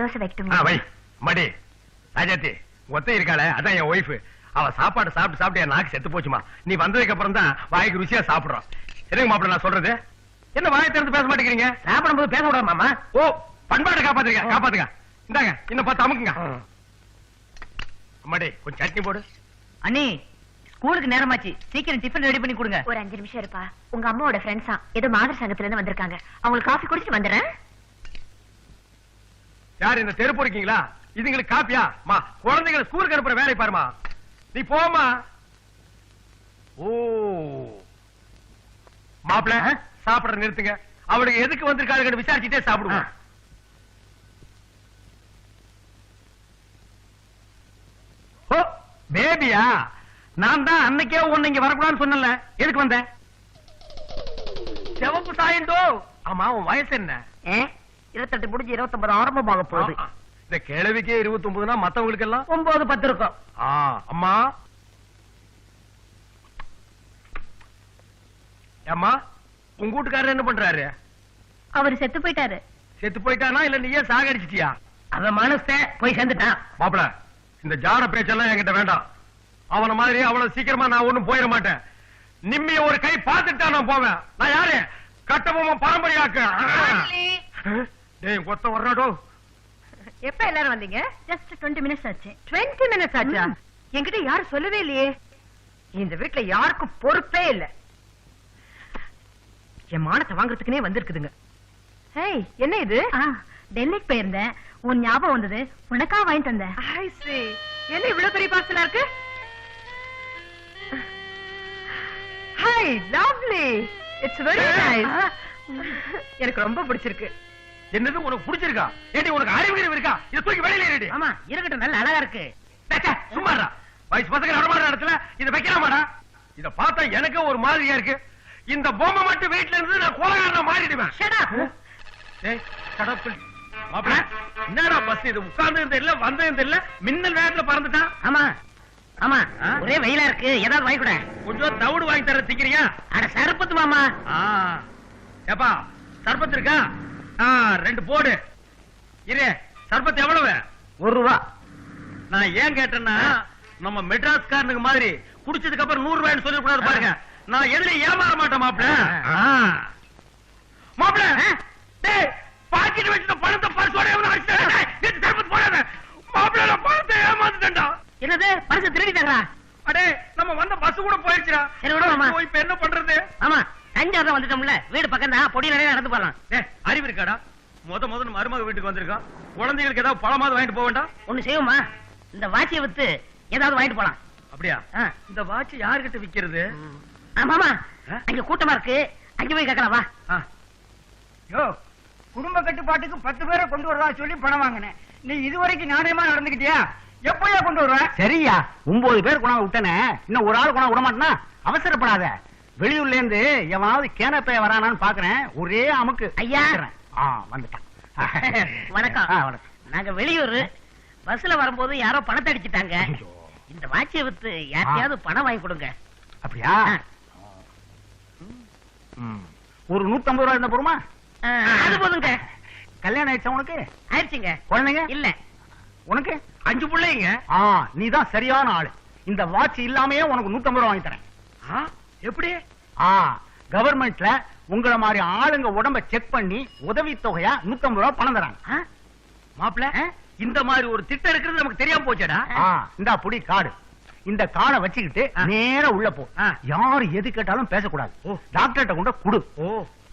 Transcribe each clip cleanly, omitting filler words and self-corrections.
தோசை வைக்கட்டுமா? வை மடி. ராஜாத்தி ஒத்த இருக்காளே, அதான் என் ஒய்ஃப். அவ சாப்பாடு சாப்பிட்டு சாப்பிட்டு என் நாக்கு செத்து போச்சுமா. நீ வந்ததுக்கு அப்புறம் தான் வாய்க்கு ருசியா சாப்பிடுறோம். என்னங்க மாப்பிள்ள நான் சொல்றது? என்ன வாயை திறந்து பேச மாட்டேங்கிறீங்க? சாப்பிடும் போது பேச விடாம மாமா. ஓ, பண்பாட்டை காப்பாத்துங்க, காப்பாத்துங்க. இந்தாங்க இன்னும் 10 அமுக்குங்க. அம்மாடி கொஞ்சம் சட்னி போடு. அண்ணி ஸ்கூலுக்கு நேரமாச்சு, சீக்கிரம் டிஃபன் ரெடி பண்ணி கொடுங்க. ஒரு 5 நிமிஷம் இருப்பா. உங்க அம்மாவோட ஃப்ரெண்ட்ஸா ஏதோ மாதிரி சங்கத்துல இருந்து வந்திருக்காங்க. அவங்களுக்கு காஃபி குடிச்சிட்டு வந்துடுறேன். யாரு இந்த தெருப்பு இருக்கீங்களா? இதுங்களுக்கு காப்பியா? மா குழந்தைகளை ஸ்கூலுக்கு அனுப்புற வேலை பாருமா. நீ போமா. ஓ மாப்பிள்ள சாப்பிட நிறுத்துங்க. அவளுக்கு எதுக்கு வந்திருக்காங்க விசாரிச்சுட்டே சாப்பிடுவோம். ஓ பேபியா? நான் தான் அன்னைக்கே உன்னை இங்க வரக்கூடாதுன்னு சொன்னல. எதுக்கு வந்த? செவப்பு சாயந்தோ. ஆமா உன் வயசு என்ன? 28 முடிஞ்சு 29 ஆரம்பமாக போகுது. இந்த கிழவிக்கே 29னா மத்தவங்களுக்கு எல்லாம் 9 10 இருக்கும். அம்மா அம்மா உங்க வீட்டுக்காரர் என்ன பண்றாரு? அவர் செத்து போயிட்டாரு. செத்து போயிட்டானா இல்ல நீயே சாகடிச்சிட்டியா? அவன் மனச போய் சேர்ந்துட்டான். மாப்பிள இந்த ஜாட பேச்செல்லாம் என்கிட்ட வேண்டாம். அவன மாதிரி அவ்வளவு சீக்கிரமா நான் ஒண்ணும் போயிட மாட்டேன். நிம்மிய ஒரு கை பார்த்துட்டா நான் போவேன். நான் யாரு? கட்டபொம்மன் பரம்பரையாக்கு. டேய் கொத்த வர்றாடோ. எப்ப எல்லாரும் வந்தீங்க? ஜஸ்ட் 20 மினிட்ஸ் ஆச்சு. 20 மினிட்ஸ் ஆச்சா? என்கிட்ட யாரும் சொல்லவே இல்லையே. இந்த வீட்டுல யாருக்கும் பொறுப்பே இல்ல. என் மானத்தை வாங்குறதுக்குனே வந்திருக்குதுங்க. ஹேய் என்ன இது? டெல்லிக்கு போயிருந்தேன். உன் ஞாபகம் வந்தது, உனக்கா வாங்கிட்டு வந்தேன். ஐ சீ. என்ன இவ்வளவு பெரிய பார்சலா இருக்கு? Hi lovely. It's very nice. எனக்கு ரொம்ப பிடிச்சிருக்கு. என்னது உனக்கு பிடிச்சிருக்கா? ஏடி உனக்கு அறிவு இருக்கா? இத தூக்கி வெளியில ஏடி. ஆமா இருக்கட்டும், நல்ல அழகா இருக்கு. சும்மாடா. வயசு பசங்க நடமாடுற இடத்துல இத வைக்கலாமாடா? இத பார்த்தா எனக்கு ஒரு மாதிரியா இருக்கு. இந்த பொம்மை மட்டும் வீட்ல இருந்து நான் கோலகாரனா மாறிடுவேன். Shut up. ஏய் கடவுள். மாப்ள என்னடா பஸ் இது? உட்கார்ந்து இல்ல வந்தது இல்ல, மின்னல் வேகத்துல பறந்துட்டான். ஆமா ஆமா ஒரே வெயிலா இருக்கு, ஏதாவது வாங்கி கொடு. கொஞ்சம் தவிடு வாங்கி தர திக்கிறீங்க? அட சர்பத்து மாமா. ஏப்பா சர்பத் இருக்கா? 2 போடு. இரு சர்பத் எவ்வளவு? 1 ரூபா. நான் ஏன் கேட்டேன்னா நம்ம மெட்ராஸ்காரனுக்கு மாதிரி குடிச்சதுக்கு அப்புறம் 100 ரூபாய்னு சொல்லி கூடாது பாருங்க. நான் எதுல ஏமாற மாட்டேன் மாப்ள. மாப்ள டேய் பாக்கெட் வச்சிட்ட பணத்தை பர்ஸோட எவனோ அடிச்சே. நீ சர்பத் போடாத. மாப்ள நான் பணத்தை ஏமாத்திட்டேன்டா. என்னது பர்ஸ் திருடிட்டாங்களா? அடே நம்ம வந்த பஸ் கூட போயிடுச்சுடா. சரி விடு மாமா. இப்போ என்ன பண்றது? ஆமா தஞ்சாவூர் தான் வந்துட்டோம்ல, வீடு பக்கம் தான், பொடி நிறைய நடந்து போலாம். டேய் அறிவு இருக்காடா? முத மருமக வீட்டுக்கு வந்திருக்கோம். குழந்தைகளுக்கு ஏதாவது பழமாவது வாங்கிட்டு போக வேண்டாம்? ஒண்ணு செய்வோமா, இந்த வாட்சியை வித்து ஏதாவது வாங்கிட்டு போலாம். அப்படியா? இந்த வாட்ச் யார்கிட்ட விக்கிறது? ஆமாமா அங்க கூட்டமா இருக்கு, அங்க போய் கேட்கலாம் வா. யோ குடும்ப கட்டுப்பாட்டுக்கு 10 பேரை கொண்டு வரதா சொல்லி பணம் வாங்கினேன். நீ இதுவரைக்கும் நாணயமா நடந்துக்கிட்டியா? எப்பயா கொண்டு வருவ? சரியா 9 பேர் கொண்டா விட்டனே, இன்னும் ஒரு ஆள் கொண்டா விட மாட்டேனா? அவசரப்படாத. வெளியூர்ல இருந்து எவனாவது கேனப்பைய வரானான்னு பாக்குறேன். ஒரே அமுக்கு. ஐயா வந்துட்டான். வணக்கம். வணக்கம். நாங்க வெளியூர் பஸ்ல வரும்போது யாரோ பணத்தை அடிச்சுட்டாங்க. இந்த வாட்சியை வித்து யார்ட்டையாவது பணம் வாங்கி கொடுங்க. அப்படியா? ஒரு 150 ரூபாய் இருந்தா போருமா? அது போதுங்க. கல்யாணம் ஆயிடுச்சா உனக்கு? ஆயிடுச்சுங்க. குழந்தைங்க இல்ல. உனக்கு 5 பிள்ளைங்க. நீதான் சரியான ஆளு. இந்த வாட்ச் இல்லாமயே உனக்கு 150 ரூபாய் வாங்கி தரேன். எப்படி? கவர்மெண்ட்ல உங்களை மாதிரி ஆளுங்க உடம்ப செக் பண்ணி உதவி தொகையா 150 ரூபாய் பணம் தராங்க. மாப்பிள்ள இந்த மாதிரி ஒரு திட்டம் இருக்கிறது நமக்கு தெரியாம போச்சடா. இந்த புடி கார்டு. இந்த கார்டை வச்சுக்கிட்டு நேரா உள்ள போ. யாரு எது கேட்டாலும் பேசக்கூடாது. டாக்டர்கிட்ட கொண்டு குடு.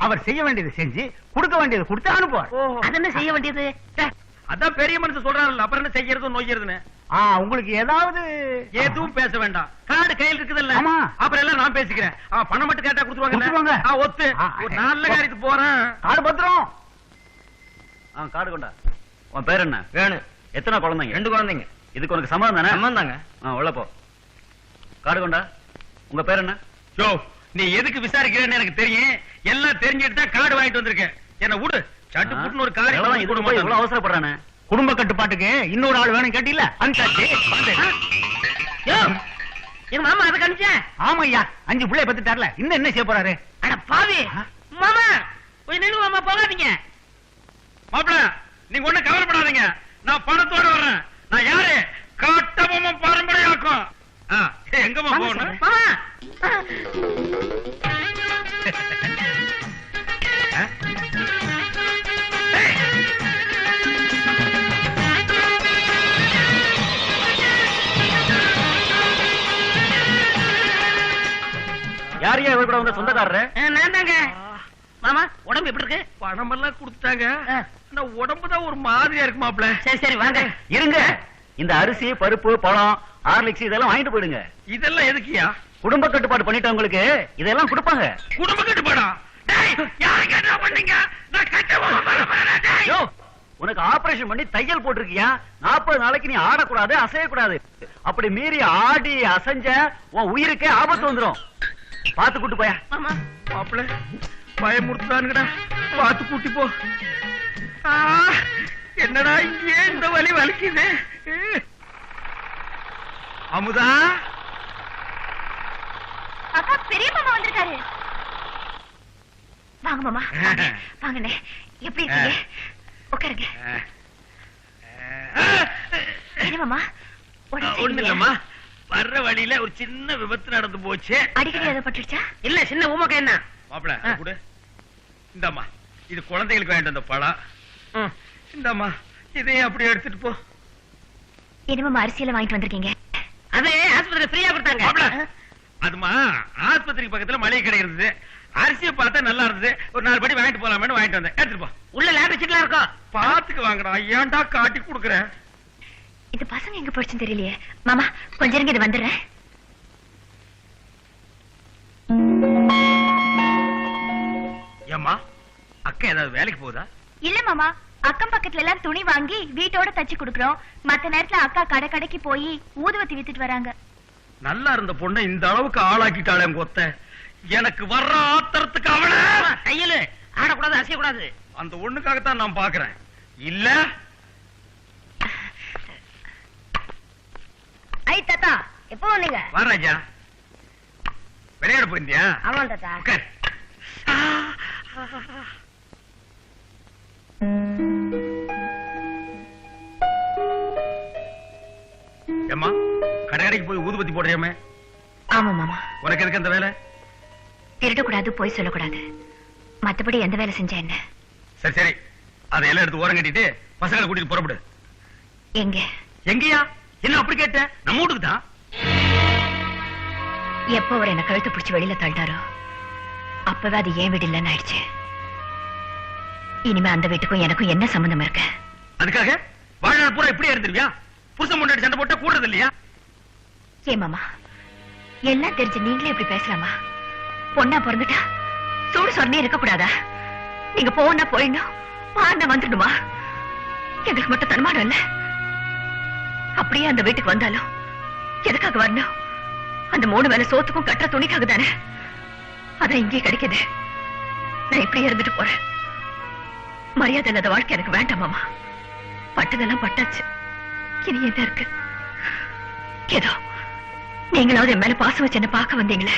அவர் செய்ய வேண்டியது செஞ்சு கொடுக்க வேண்டியது கொடுத்து அனுப்புவார். அது என்ன செய்ய வேண்டியது? அதான் பெரிய மனுஷன் சொல்றாருல்ல, அப்புறம் என்ன செய்யறது நோய்கிறதுன்னு. உங்களுக்கு ஏதாவது எதுவும் பேச வேண்டாம். கார்டு கையில் இருக்குதுல்ல, ஆமா. அப்புறம் எல்லாம் நான் பேசிக்கிறேன். பணம் மட்டும் கேட்டா கொடுத்துருவாங்க. ஒத்து ஒரு நல்ல காரியத்துக்கு போறேன். கார்டு பத்திரம். கார்டு கொண்டா. உன் பேர் என்ன? வேணும். எத்தனை குழந்தைங்க? 2 குழந்தைங்க. இதுக்கு உனக்கு சம்மதம் தானே? சம்மதம் தாங்க. உள்ள போ. கார்டு கொண்டா. உங்க பேர் என்ன? யோ நீ எதுக்கு விசாரிக்கிறேன்னு எனக்கு தெரியும். எல்லாம் தெரிஞ்சுட்டு தான் கார்டு வாங்கிட்டு வந்திருக்கேன். என்ன விடு. சட்டு புட்டுன்னு ஒரு காரியம் இவ்வளவு அவசரப்படுறானே. குடும்ப கட்டுப்பாட்டுக்கு இன்னொரு ஆள் வேணும் கேட்டீங்களா? அனுப்பிச்சாச்சு. எங்க மாமா அதை கணிச்ச. ஆமையா 5 பிள்ளைய பத்துட்டார்ல, இன்னும் என்ன செய்ய போறாரு? அட பாவி மாமா, கொஞ்சம் நின்னு மாமா, போகாதீங்க. மாப்பிள்ள நீங்க ஒண்ணு கவலைப்படாதீங்க. நான் பணத்தோட வர்றேன். நான் யாரு? காட்டபொம்மன் பாரம்பரியாக்கும். எங்கம்மா போகணும்? யாரையா இவர் கூட வந்த சொந்தக்காரரு? நான் தாங்க. மாமா உடம்பு எப்படி இருக்கு? பணம் எல்லாம் கொடுத்தாங்க. உடம்புதான் ஒரு மாதிரியா இருக்கு மாப்ள. சரி சரி வாங்க. இருங்க, இந்த அரிசி பருப்பு பழம் ஹார்லிக்ஸ் இதெல்லாம் வாங்கிட்டு போயிடுங்க. இதெல்லாம் எதுக்கியா? குடும்ப கட்டுப்பாடு பண்ணிட்டவங்களுக்கு இதெல்லாம் கொடுப்பாங்க. குடும்ப கட்டுப்பாடா? யோ, உனக்கு ஆபரேஷன் பண்ணி தையல் போட்டிருக்கியா? 40 நாளைக்கு நீ ஆடக்கூடாது, அசையக்கூடாது. அப்படி மீறி ஆடி அசைஞ்ச உன் உயிருக்கே ஆபத்து வந்துடும். பாத்து கூட்டு போயா. மாப்பிள பயமுறுத்தானுங்கடா. பாத்து கூட்டி போ. என்னடா இங்கே இந்த வலி வலிக்குது? அமுதா, அக்கா பெரிய மாமா வந்திருக்காரு. வாங்க மாமா. வாங்கண்ணே. எப்படி இருக்கீங்க? உட்காருங்க. என்ன மாமா? ஒண்ணு இல்லம்மா, வர்ற வழியில ஒரு சின்ன விபத்து நடந்து போச்சு. அடிக்கடி அதை பட்டுச்சா? இல்ல சின்ன ஊமக்க என்ன மாப்பிள கூட இந்தம்மா, இது குழந்தைகளுக்கு வேண்ட அந்த பழம். இந்தம்மா, இதையும் அப்படியே எடுத்துட்டு போ. என்ன மாமா அரிசியில வாங்கிட்டு வந்திருக்கீங்க? அது ஆஸ்பத்திரி ஃப்ரீயா கொடுத்தாங்க. அதுமா ஆஸ்பத்திரிக்கு பக்கத்துல மளிகை கடை இருந்தது. அரிசியை பார்த்தா நல்லா இருந்தது. ஒரு 4 படி வாங்கிட்டு போலாமேன்னு வாங்கிட்டு வந்தேன். எடுத்துட்டு போ. உள்ள லேப் சீட்லாம் இருக்கும். பாத்துக்கு வாங்கடா. ஏன்டா காட்டி குடுக்குற? இந்த பசங்க எங்க போச்சுன்னு தெரியலையே. மாமா கொஞ்சம் இருங்க, இது வந்துடுறேன். ஏம்மா, அக்கா ஏதாவது வேலைக்கு போகுதா? இல்ல மாமா, அக்கம் பக்கத்துல எல்லாம் துணி வாங்கி வீட்டோட தச்சு குடுக்குறோம். மத்த நேரத்துல அக்கா கடைக்கு போய் ஊதுவத்தி வித்துட்டு வராங்க. நல்லா இருந்த பொண்ணை இந்த அளவுக்கு ஆளாக்கிட்டாளே கொத்த. எனக்கு வர்ற ஆத்திரத்துக்கு அவள கையில ஆடக்கூடாது, அசையக்கூடாது. அந்த ஒண்ணுக்காகத்தான் நான் பாக்குறேன். இல்ல ஐ தாத்தா, எப்போ வந்தீங்க? வா ராஜா. விளையாட போயிருந்தியா? ஆமா தாத்தா. உட்கார். ஏம்மா, கடைக்கு போய் ஊதுபத்தி போடுறியாமே? ஆமா மாமா. உனக்கு எதுக்கு அந்த வேலை? திருடக்கூடாது, போய் சொல்லக்கூடாது. மத்தபடி எந்த வேலை செஞ்சா என்ன? சரி சரி, அதையெல்லாம் எடுத்து ஓரம் கட்டிட்டு பசங்களை கூட்டிட்டு புறப்படு. எங்க? எங்கயா? என்ன அப்படி கேட்ட? நம்ம வீட்டுக்கு தான். எப்போ அவர் என்ன கழுத்து பிடிச்சி வெளியில தள்ளிட்டாரோ அப்பவே அது ஏன் வீடு இல்லைன்னு ஆயிடுச்சு. இனிமே அந்த வீட்டுக்கும் எனக்கும் என்ன சம்பந்தம் இருக்கு? அதுக்காக வாழ்நாள் பூரா இப்படியே இருந்துருவியா? புருஷன் முன்னாடி சண்டை போட்டா கூடுறது இல்லையா? ஏ மாமா, எல்லாம் தெரிஞ்சு நீங்களே இப்படி பேசலாமா? பொண்ணா பிறந்துட்டா சூடு சொன்னே இருக்க கூடாதா? நீங்க போனா போயிடணும், வான்னா வந்துடுமா? எங்களுக்கு மட்டும் தன்மானம் இல்ல. அப்படியே அந்த வீட்டுக்கு வந்தாலும் எதுக்காக வரணும்? அந்த 3 வேளை சோத்துக்கும் கட்டுற துணிக்காக தானே. அதான் இங்கே கிடைக்குது. நான் இப்படியே இருந்துட்டு போறேன். மரியாதை இல்லாத வாழ்க்கை எனக்கு வேண்டாம் மாமா. பட்டதெல்லாம் பட்டாச்சு, இனி என்ன இருக்கு? ஏதோ நீங்களாவது என் மேல பாசம் வச்சு என்ன பார்க்க வந்தீங்களே,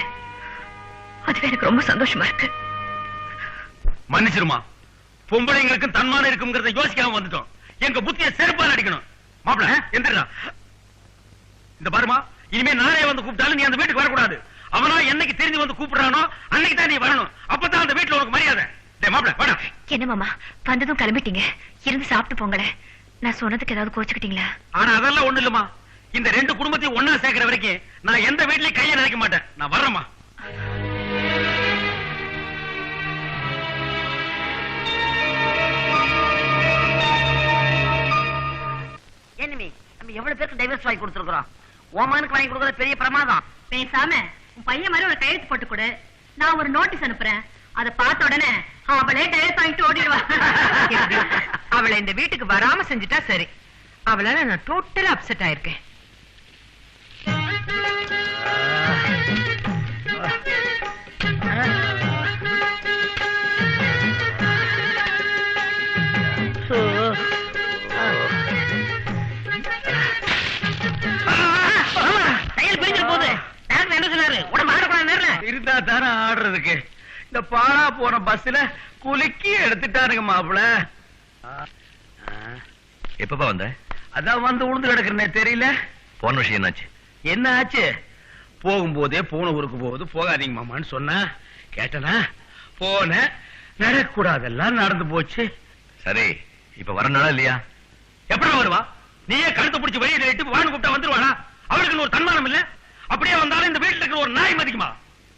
அதுவே எனக்கு ரொம்ப சந்தோஷமா இருக்கு. மன்னிச்சிருமா, பொம்பளைங்களுக்கு தன்மானம் இருக்குங்கிறத யோசிக்காம வந்துட்டோம். எங்க புத்திய செருப்பால் அடிக்கணும். மாப்பிள எந்திரா. இந்த பாருமா, இனிமே நானே வந்து கூப்பிட்டாலும் நீ அந்த வீட்டுக்கு வரக்கூடாது. அவனா என்னைக்கு தெரிஞ்சு வந்து கூப்பிடுறானோ அன்னைக்கு தான் நீ வரணும். அப்பதான் அந்த வீட்டுல உனக்கு மரியாதை. மாப்பிள வாடா. என்ன மாமா, வந்ததும் கிளம்பிட்டீங்க? இருந்து சாப்பிட்டு போங்களேன். நான் சொன்னதுக்கு ஏதாவது கோச்சுக்கிட்டீங்களா? ஆனா அதெல்லாம் ஒண்ணு இல்லம்மா. இந்த 2 குடும்பத்தையும் ஒன்னா சேர்க்கிற வரைக்கும் நான் எந்த வீட்லயும் கையை நினைக்க மாட்டேன். நான் வர்றேம்மா. என்னமே நம்ம எவ்வளவு பேருக்கு டைவர்ஸ் வாங்கி கொடுத்துருக்கோம். ஓமானுக்கு வாங்கி கொடுக்கறது பெரிய பிரமாதம். பேசாம உன் பையன் மாதிரி ஒரு கையெழுத்து போட்டு கொடு. நான் ஒரு நோட்டீஸ் அனுப்புறேன். அதை பார்த்த உடனே அவளே டைவர்ஸ் வாங்கிட்டு ஓடிடுவா. அவளை இந்த வீட்டுக்கு வராம செஞ்சுட்டா சரி. அவளால நான் டோட்டலா அப்செட் ஆயிருக்கேன். இருந்தா தானே ஆடுறதுக்கு. இந்த பாழா போன பஸ்ல குலுக்கி எடுத்துட்டாருங்க மாப்பிள. எப்பப்பா வந்த? அதான் வந்து உளுந்து கிடக்குறனே தெரியல. போன விஷயம் என்னாச்சு? என்ன ஆச்சு? போகும்போதே போன ஊருக்கு போகுது, போகாதீங்க மாமான்னு சொன்னா கேட்டனா? போன நடக்கூடாதெல்லாம் நடந்து போச்சு. சரி, இப்ப வரனால இல்லையா? எப்படி வருவா? நீயே கழுத்தை பிடிச்சி வெளியே இட்டு வான்னு கூப்பிட்டா வந்துருவானா? அவளுக்கு ஒரு தன்மானம் இல்ல. அப்படியே வந்தாலும் இந்த வீட்டுல இருக்கிற ஒரு நாய் மதிக்குமா?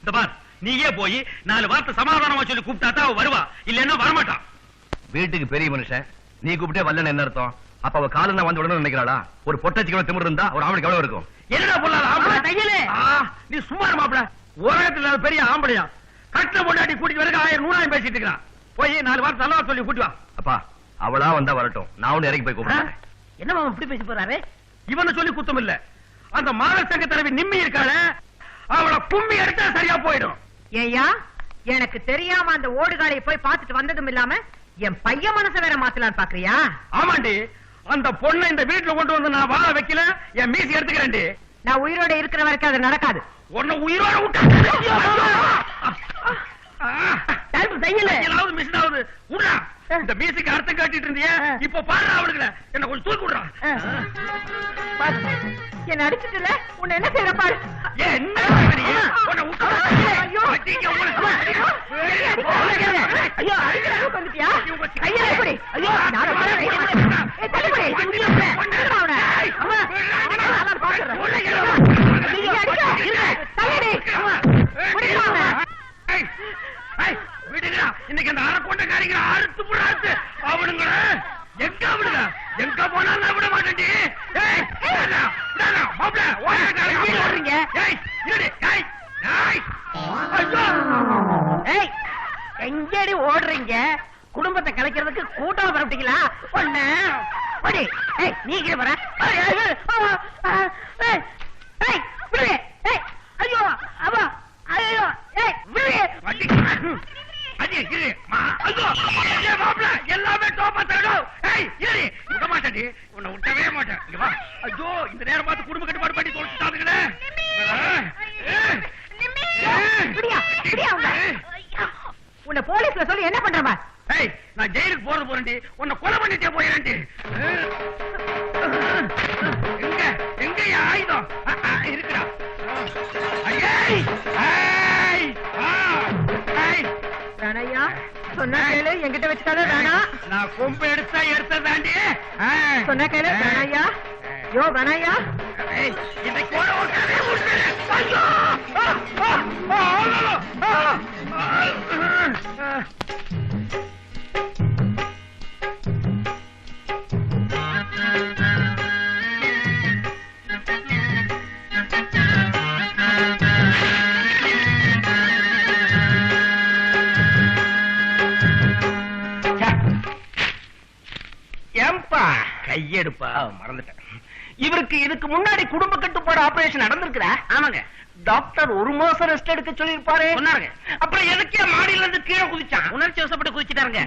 இந்த பார், நீயே போய் 4 வார்த்தை சமாதானமா சொல்லி கூப்பிட்டா தான் அவ வருவா, இல்லன்னா வரமாட்டான். வீட்டுக்கு பெரிய மனுஷன், நீ கூப்பிட்டே வரலன்னு என்ன அர்த்தம்? அப்ப அவ காலம் தான் வந்து விடணும்னு நினைக்கிறாளா? ஒரு பொட்டச்சிக்கு திமிரு இருந்தா ஒரு ஆம்பளைக்கு எவ்வளவு இருக்கும்? என்னடா பொல்லாத ஆம்பளை தையலே? நீ சும்மா மாப்பிள, உலகத்துல பெரிய ஆம்பளையா கட்டில பொண்டாட்டி கூட்டிட்டு வரைக்கும் 1000 100 பேசிட்டு இருக்கான். போய் 4 வார்த்தை நல்லா சொல்லி கூட்டி வா. அப்பா, அவளா வந்தா வரட்டும், நான் ஒண்ணு இறங்கி போய் கூப்பிடுறேன். என்ன மாமா இப்படி பேசி போறாரு? இவனை சொல்லி குத்தம் இல்ல, அந்த மாதர் சங்க தலைவி நிம்மி இருக்காள, அவளை கும்மி எடுத்தா சரியா போயிடும். ஏயா, எனக்கு தெரியாம அந்த ஓடுகாலையை போய் பார்த்துட்டு வந்ததும் இல்லாம என் பையன் மனசை வேற மாத்தலான்னு பாக்குறியா? ஆமாண்டி, அந்த பொண்ணை இந்த வீட்டுல கொண்டு வந்து நான் வாழ வைக்கல, என் மீசி எடுத்துக்கிறேன்டி. நான் உயிரோட இருக்கிற வரைக்கும் அது நடக்காது. உன்னை உயிரோட விட்டு மிஷினாவது உடா. இந்த மீசிக்கு அர்த்தம் காட்டிட்டு இருந்தியே, இப்ப பாரு அவளுக்கு என்ன கொஞ்சம் தூக்கி விடுறான். என்ன அடிச்சுட்டுல உன்னை என்ன செய்யற பாரு. என்ன உன்னை விட்டு ஐயோ, ஐயோ, வந்துட்டியா? ஐயா, எப்படி? ஐயோ, நான் இன்னைக்கு அந்த அரைக்கொண்ட காரிக்கிற அறுத்து புறாத்து அவனுங்க எங்க அவனுங்க எங்க போனாலும் விட மாட்டேன். எங்கடி ஓடுறீங்க? குடும்பத்தை கலைக்கிறதுக்கு கூட்டம் வரட்டீங்களா? ஒண்ணு நீங்க வர. ஐயோ அவா, ஐயோ எல்லாமே டோப்பா தரணும். விட மாட்டேன், உன்னை விட்டவே மாட்டேன். ஐயோ, இந்த நேரம் பார்த்து குடும்ப கட்டுப்பாடு பண்ணி தொலைச்சுட்டானுங்களே. உன்னை போலீஸ்ல சொல்லி என்ன பண்றவா? நான் ஜெயிலுக்கு போறேன்டி, உன்னை கொலை பண்ணிட்டே போயிரேன்டி. எங்க எங்க ஆயுதம் இருக்குடா? ராணையா, சொன்ன கேளு, என்கிட்ட வச்சுக்காத ராணா. நான் கொம்பு எடுத்தா எடுத்ததாண்டி. சொன்ன கேளு ராணையா. யோ ராணையா, இன்னைக்கு ஒரு கதை உண்டு. ஐயோ, கையெடுப்பா, மறந்துட்டேன். இவருக்கு இதுக்கு முன்னாடி குடும்ப கட்டுப்பாடு ஆபரேஷன் நடந்திருக்குதா? ஆமாங்க, டாக்டர் 1 மாசம் ரெஸ்ட் எடுக்க சொல்லிருப்பாரு. சொன்னாருங்க. அப்புறம் எதுக்கே மாடியில இருந்து கீழே குதிச்சான்? உணர்ச்சி வசப்பட்டு குதிச்சுட்டாருங்க.